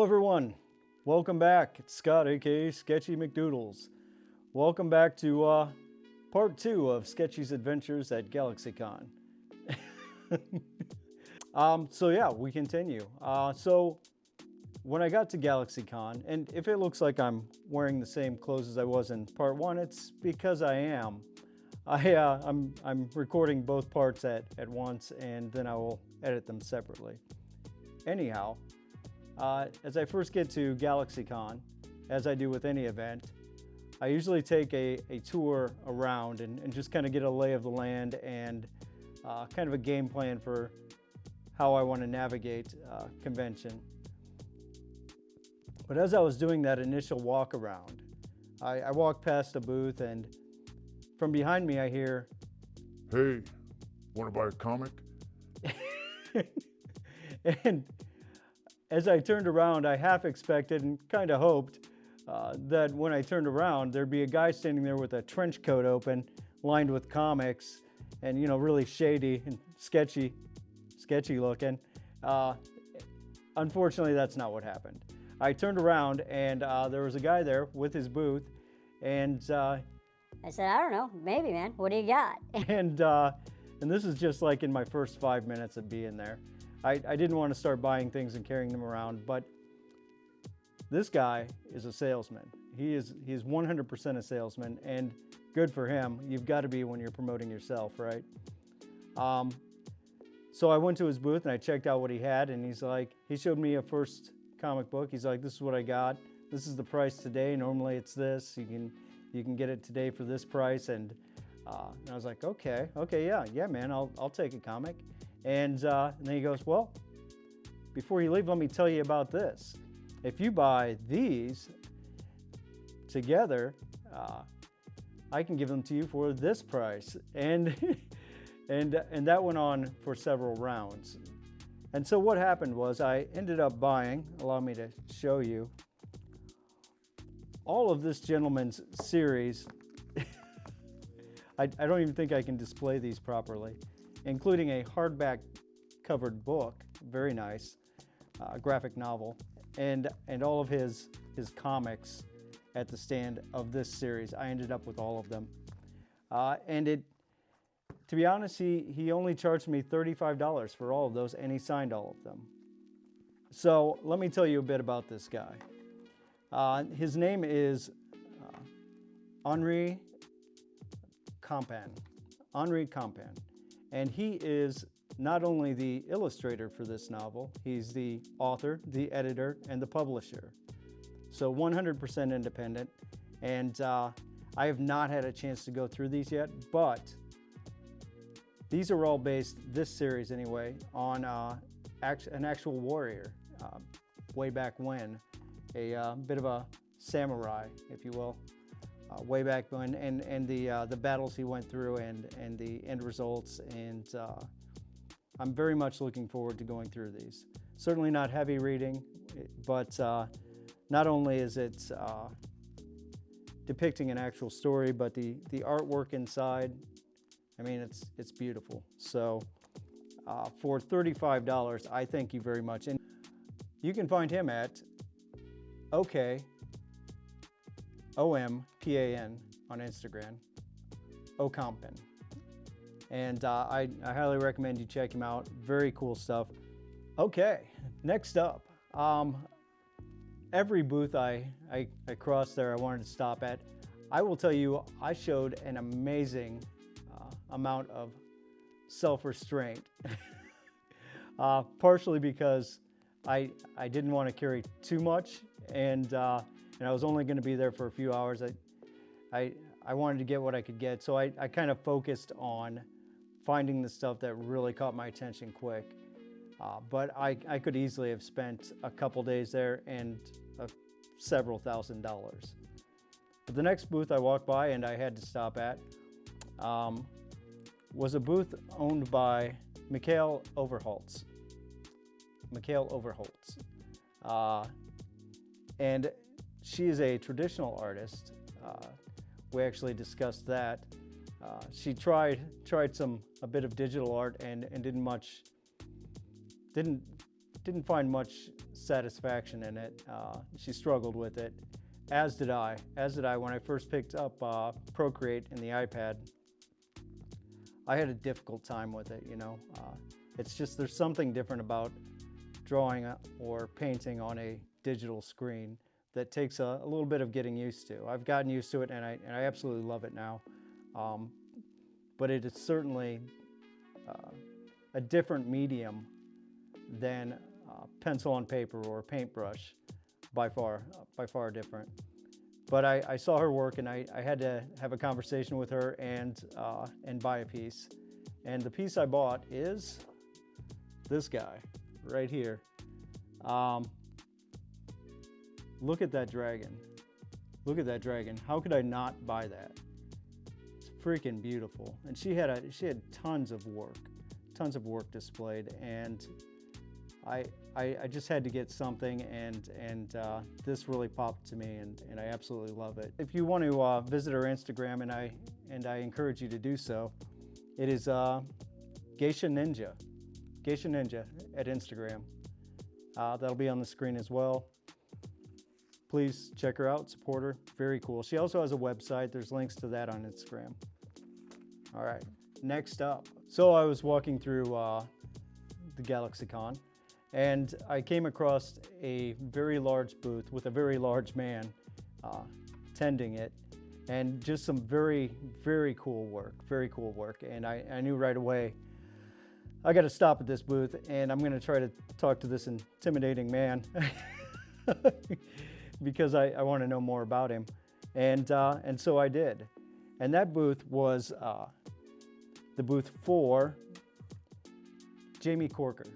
Hello everyone, welcome back. It's Scott, aka Sketchy McDoodles. Welcome back to part 2 of Sketchy's adventures at GalaxyCon. So yeah, we continue. So when I got to GalaxyCon, and if it looks like I'm wearing the same clothes as I was in part 1, it's because I am. I'm recording both parts at once, and then I will edit them separately. Anyhow, as I first get to GalaxyCon, as I do with any event, I usually take a tour around and just kind of get a lay of the land and kind of a game plan for how I want to navigate convention. But as I was doing that initial walk around, I walked past a booth, and from behind me I hear, "Hey, want to buy a comic?" And as I turned around, I half expected and kind of hoped that when I turned around, there'd be a guy standing there with a trench coat open, lined with comics, and really shady and sketchy looking. Unfortunately, that's not what happened. I turned around, and there was a guy there with his booth, and I said, I don't know, maybe, man. What do you got? and this is just like in my first 5 minutes of being there. I didn't want to start buying things and carrying them around, but this guy is a salesman. He is 100% a salesman, and good for him. You've got to be when you're promoting yourself, right? So I went to his booth and I checked out what he had, and he showed me a first comic book. He's like, "This is what I got. This is the price today. Normally it's this. You can get it today for this price." And I was like, okay, yeah, man, I'll take a comic. And then he goes, "Well, before you leave, let me tell you about this. If you buy these together, I can give them to you for this price." And and that went on for several rounds. And so what happened was I ended up buying, allow me to show you, all of this gentleman's series. I don't even think I can display these properly, including a hardback covered book, very nice, graphic novel, and all of his comics at the stand of this series. I ended up with all of them. To be honest, he only charged me $35 for all of those, and he signed all of them. So let me tell you a bit about this guy. His name is Henri Campan. And he is not only the illustrator for this novel, he's the author, the editor, and the publisher. So 100% independent. And I have not had a chance to go through these yet, but these are all based, this series anyway, on an actual warrior way back when, a bit of a samurai, if you will. Way back when, and the battles he went through and the end results, and I'm very much looking forward to going through these. Certainly not heavy reading, but not only is it depicting an actual story, but the artwork inside, I mean, it's beautiful. So for $35, I thank you very much. And you can find him at OMPAN on Instagram, Ocampan. And I highly recommend you check him out. Very cool stuff. Okay, next up. Every booth I crossed there, I wanted to stop at. I will tell you, I showed an amazing amount of self-restraint. Partially because I didn't want to carry too much, and I was only going to be there for a few hours. I wanted to get what I could get, so I kind of focused on finding the stuff that really caught my attention quick. But I could easily have spent a couple days there and several $1,000s. But the next booth I walked by and I had to stop at was a booth owned by Mikhail Overholtz. And she is a traditional artist. We actually discussed that. She tried a bit of digital art and didn't didn't find much satisfaction in it. She struggled with it, as did I. As did I when I first picked up Procreate in the iPad. I had a difficult time with it, you know. It's just there's something different about drawing or painting on a digital screen that takes a little bit of getting used to. I've gotten used to it, and I absolutely love it now. But it is certainly a different medium than pencil on paper or paintbrush, by far different. But I saw her work, and I had to have a conversation with her and buy a piece. And the piece I bought is this guy right here. Look at that dragon. Look at that dragon. How could I not buy that? It's freaking beautiful. And she had tons of work displayed, and I just had to get something, and this really popped to me, and I absolutely love it. If you want to visit our Instagram, and I encourage you to do so, it is Geisha Ninja at Instagram. That'll be on the screen as well. Please check her out, support her. Very cool. She also has a website. There's links to that on Instagram. All right, next up. So I was walking through the GalaxyCon, and I came across a very large booth with a very large man tending it, and just some very, very cool work, And I knew right away, I got to stop at this booth, and I'm going to try to talk to this intimidating man because I want to know more about him. And so I did. And that booth was the booth for Jamie Corker.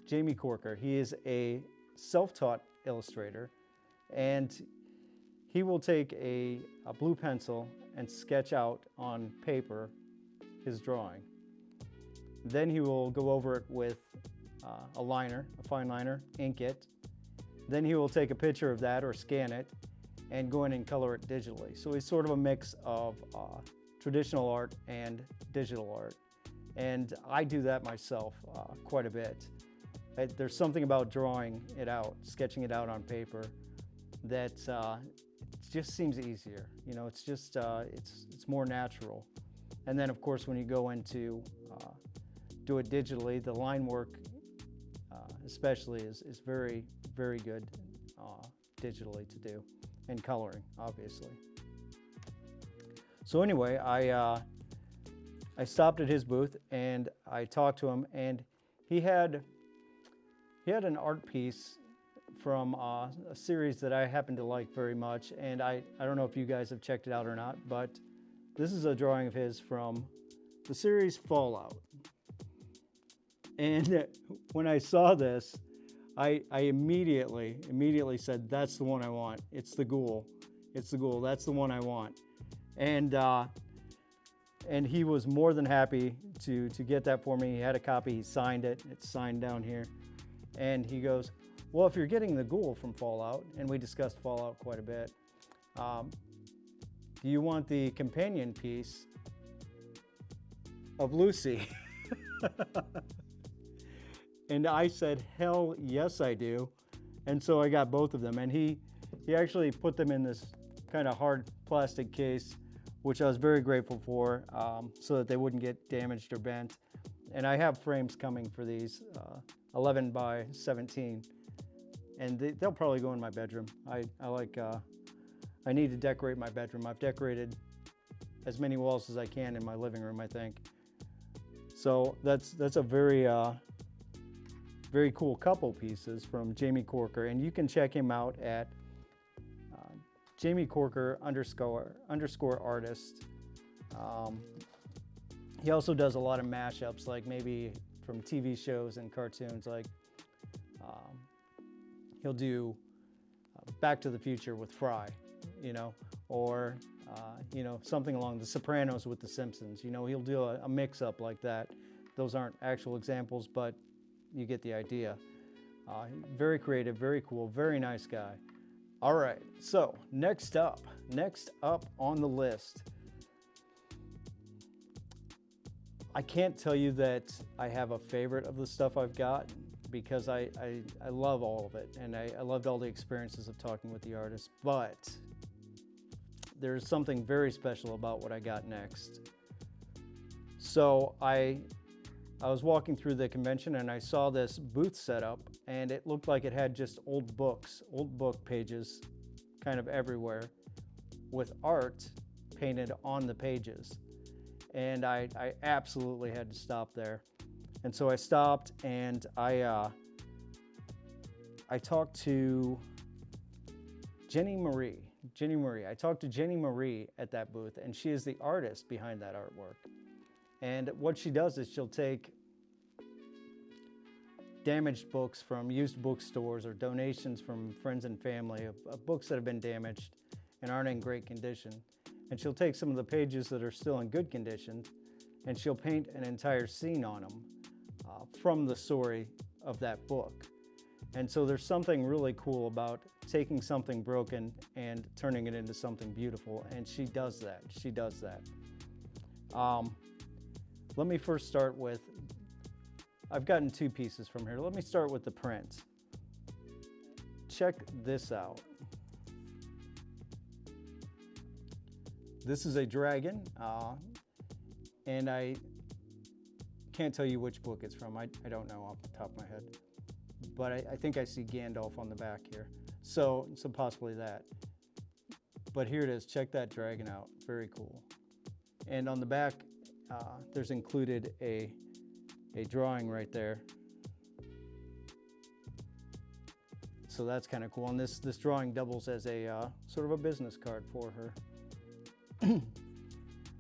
Jamie Corker, he is a self-taught illustrator, and he will take a blue pencil and sketch out on paper his drawing. Then he will go over it with a liner, a fine liner, ink it. Then he will take a picture of that or scan it and go in and color it digitally. So he's sort of a mix of traditional art and digital art. And I do that myself quite a bit. There's something about drawing it out, sketching it out on paper, that it just seems easier. You know, it's just, it's more natural. And then of course, when you go into do it digitally, the line work especially is very, very good digitally to do, and coloring, obviously. So anyway, I stopped at his booth and I talked to him, and he had an art piece from a series that I happen to like very much, and I don't know if you guys have checked it out or not, but this is a drawing of his from the series Fallout. And when I saw this, I immediately said, that's the one I want. It's the ghoul. It's the ghoul. That's the one I want. And he was more than happy to get that for me. He had a copy. He signed it. It's signed down here. And he goes, well, if you're getting the ghoul from Fallout, and we discussed Fallout quite a bit, do you want the companion piece of Lucy? And I said, hell yes, I do. And so I got both of them. And he actually put them in this kind of hard plastic case, which I was very grateful for, so that they wouldn't get damaged or bent. And I have frames coming for these, 11 by 17. And they'll probably go in my bedroom. I need to decorate my bedroom. I've decorated as many walls as I can in my living room, I think. So that's a very, very cool couple pieces from Jamie Corker, and you can check him out at Jamie Corker _ artist. He also does a lot of mashups, like maybe from TV shows and cartoons, like he'll do Back to the Future with Fry, you know, or you know, something along The Sopranos with The Simpsons. You know, he'll do a mix-up like that. Those aren't actual examples, but you get the idea. Very creative, very cool, very nice guy. All right, so next up on the list. I can't tell you that I have a favorite of the stuff I've got, because I love all of it, and I loved all the experiences of talking with the artists, but there's something very special about what I got next. So I was walking through the convention and I saw this booth set up, and it looked like it had just old books, old book pages kind of everywhere with art painted on the pages. And I absolutely had to stop there. And so I stopped, and I talked to Jenny Marie. I talked to Jenny Marie at that booth, and she is the artist behind that artwork. And what she does is she'll take damaged books from used bookstores or donations from friends and family of books that have been damaged and aren't in great condition. And she'll take some of the pages that are still in good condition, and she'll paint an entire scene on them from the story of that book. And so there's something really cool about taking something broken and turning it into something beautiful, and she does that. Let me first start with, I've gotten two pieces from here. Let me start with the print. Check this out. This is a dragon, and I can't tell you which book it's from. I don't know off the top of my head, but I think I see Gandalf on the back here. So possibly that. But here it is. Check that dragon out. Very cool. And on the back, there's included a drawing right there. So that's kind of cool. And this drawing doubles as a sort of a business card for her.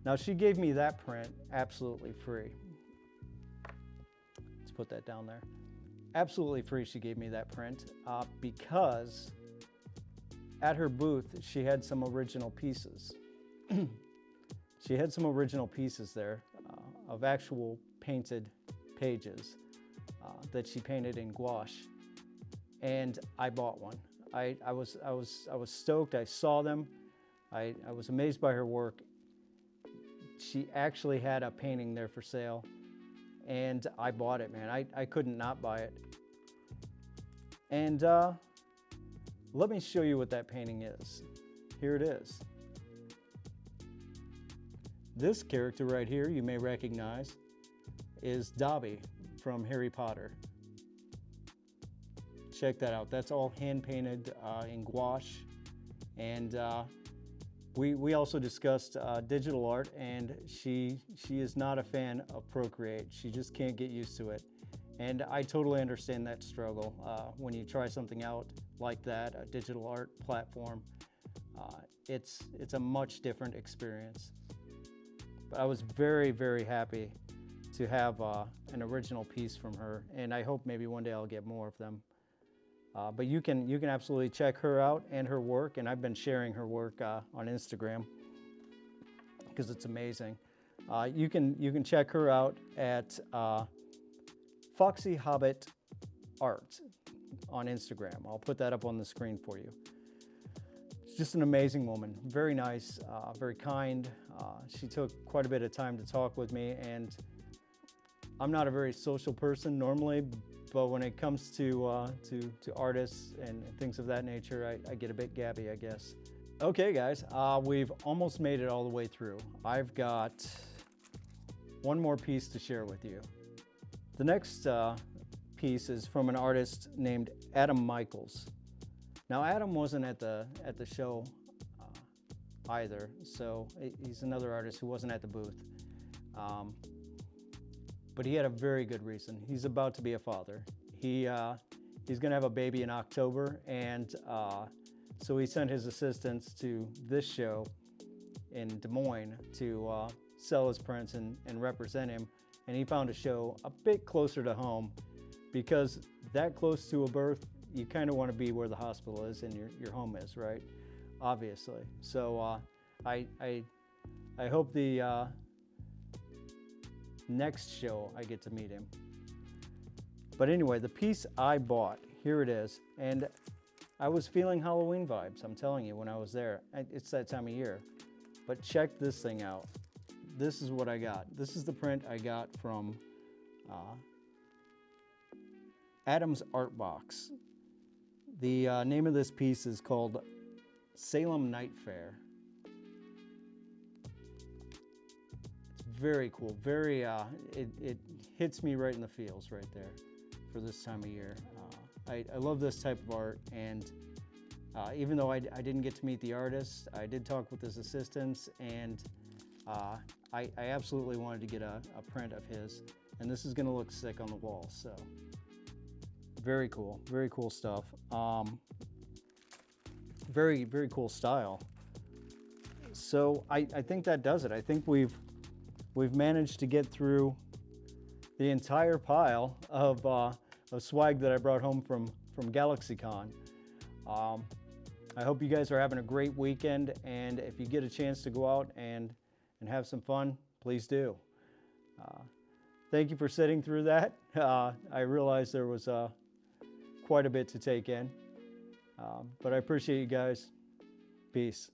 Now, she gave me that print absolutely free. Let's put that down there. Absolutely free, she gave me that print because at her booth, she had some original pieces. She had some original pieces there of actual painted pages that she painted in gouache, and I bought one. I was stoked. I saw them. I was amazed by her work. She actually had a painting there for sale, and I bought it, man. I couldn't not buy it. And let me show you what that painting is. Here it is. This character right here, you may recognize, is Dobby from Harry Potter. Check that out. That's all hand painted in gouache. And we also discussed digital art, and she is not a fan of Procreate. She just can't get used to it. And I totally understand that struggle when you try something out like that, a digital art platform. It's a much different experience. But I was very, very happy to have an original piece from her, and I hope maybe one day I'll get more of them. But you can absolutely check her out and her work, and I've been sharing her work on Instagram because it's amazing. You can check her out at Foxy Hobbit Art on Instagram. I'll put that up on the screen for you. She's just an amazing woman, very nice, very kind. She took quite a bit of time to talk with me, and I'm not a very social person normally, but when it comes to artists and things of that nature, I get a bit gabby, I guess. Okay, guys, we've almost made it all the way through. I've got one more piece to share with you. The next piece is from an artist named Adam Michaels. Now, Adam wasn't at the show either, so he's another artist who wasn't at the booth. But he had a very good reason. He's about to be a father. He's going to have a baby in October, and so he sent his assistants to this show in Des Moines to sell his prints and represent him. And he found a show a bit closer to home, because that close to a birth, you kind of want to be where the hospital is and your home is, right? Obviously. So I hope the next show I get to meet him. But anyway, the piece I bought, here it is. And I was feeling Halloween vibes, I'm telling you, when I was there. It's that time of year. But check this thing out. This is what I got. This is the print I got from Adam's Art Box. The name of this piece is called Salem Night Fair. It's very cool. Very, it hits me right in the feels right there for this time of year. I love this type of art, and even though I didn't get to meet the artist, I did talk with his assistants, and I absolutely wanted to get a print of his, and this is going to look sick on the wall. So very cool stuff. Very cool style. So I think that does it. I think we've managed to get through the entire pile of swag that I brought home from GalaxyCon. I hope you guys are having a great weekend, and if you get a chance to go out and have some fun, please do. Thank you for sitting through that. I realized there was quite a bit to take in, but I appreciate you guys. Peace.